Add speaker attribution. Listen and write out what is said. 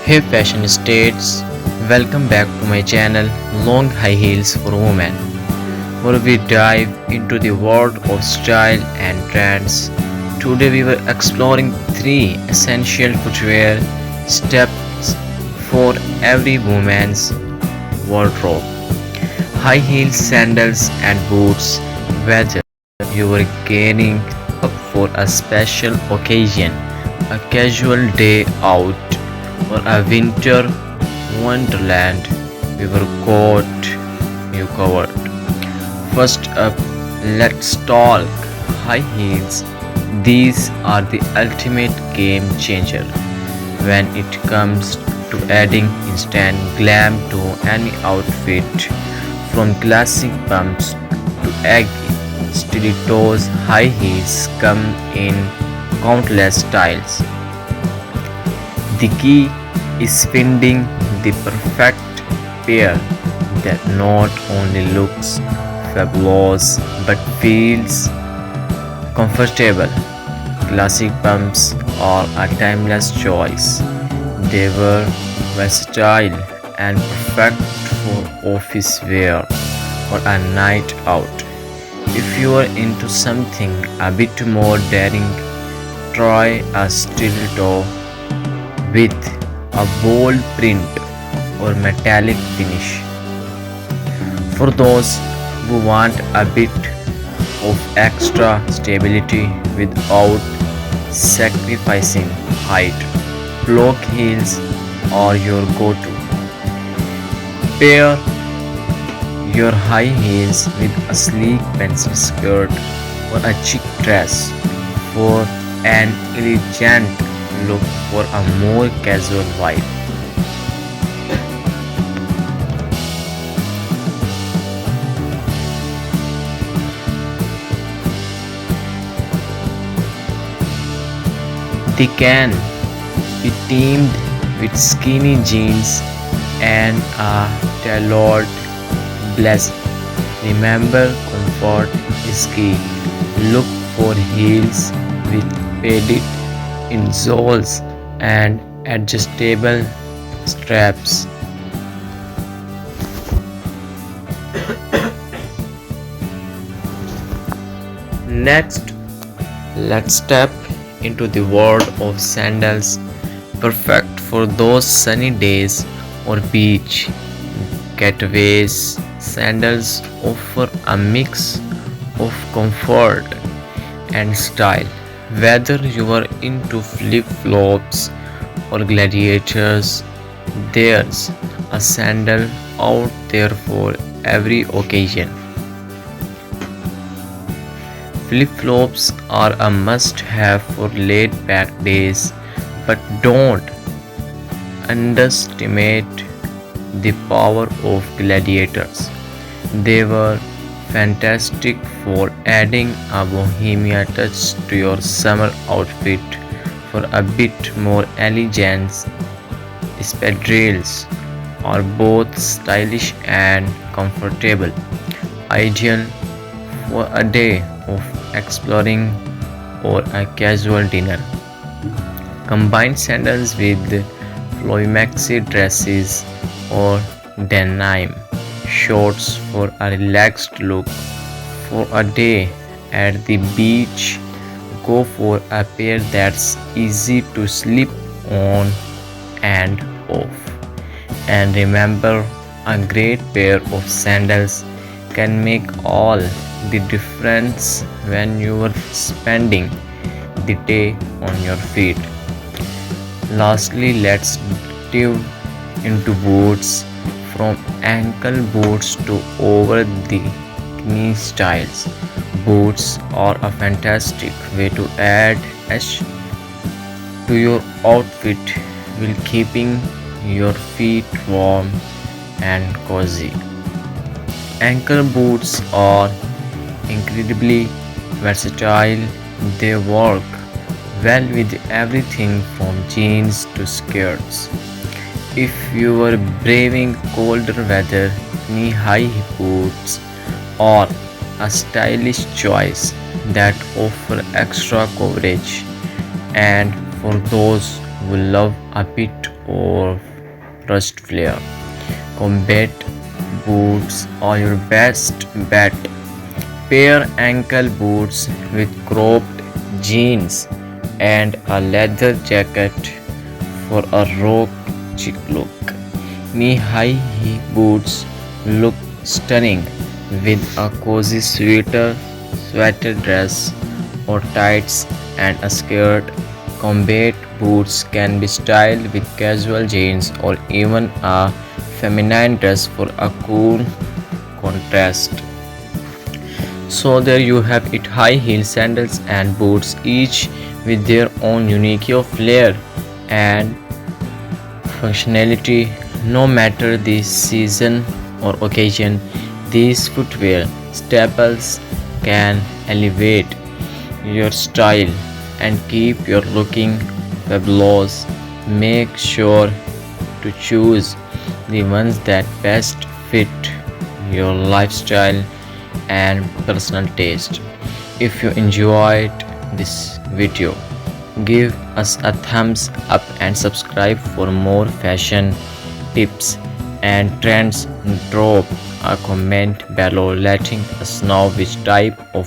Speaker 1: Hey fashion states, welcome back to my channel Long High Heels for Women, where we dive into the world of style and trends. Today we were exploring three essential footwear steps for every woman's wardrobe. High heels, sandals and boots, whether you are gearing up for a special occasion, a casual day out, or a winter wonderland, we were got you covered. First up, let's talk high heels. These are the ultimate game changer when it comes to adding instant glam to any outfit. From classic pumps to eggy stilettos, high heels come in countless styles. The key is finding the perfect pair that not only looks fabulous but feels comfortable. Classic pumps are a timeless choice. They were versatile and perfect for office wear or a night out. If you are into something a bit more daring, try a stiletto with a bold print or metallic finish. For those who want a bit of extra stability without sacrificing height, block heels are your go-to. Pair your high heels with a sleek pencil skirt or a chic dress for an elegant look for a more casual vibe. They can be teamed with skinny jeans and a tailored blazer. Remember, comfort is key. Look for heels with padded insoles and adjustable straps. Next, let's step into the world of sandals, perfect for those sunny days or beach getaways. Sandals offer a mix of comfort and style. Whether you are into flip flops or gladiators, there's a sandal out there for every occasion. Flip flops are a must have for laid back days, but don't underestimate the power of gladiators. They were fantastic for adding a bohemian touch to your summer outfit. For a bit more elegance, espadrilles are both stylish and comfortable, ideal for a day of exploring or a casual dinner. Combine sandals with flowy maxi dresses or denim shorts for a relaxed look. For a day at the beach, go for a pair that's easy to slip on and off. And remember, a great pair of sandals can make all the difference when you are spending the day on your feet. Lastly, let's dive into boots, from ankle boots to over the knee styles. Boots are a fantastic way to add edge to your outfit while keeping your feet warm and cozy. Ankle boots are incredibly versatile. They work well with everything from jeans to skirts. If you are braving colder weather, knee-high boots are a stylish choice that offer extra coverage. And for those who love a bit or rust flare. Combat boots are your best bet. Pair ankle boots with cropped jeans and a leather jacket for a rock chic look. Knee-high boots look stunning with a cozy sweater dress or tights and a skirt. Combat boots can be styled with casual jeans or even a feminine dress for a cool contrast. So there you have it, high heel sandals and boots, each with their own unique flair and functionality. No matter the season or occasion, these footwear staples can elevate your style and keep your looking fabulous. Make sure to choose the ones that best fit your lifestyle and personal taste. If you enjoyed this video, give us a thumbs up and subscribe for more fashion tips and trends. Drop a comment below letting us know which type of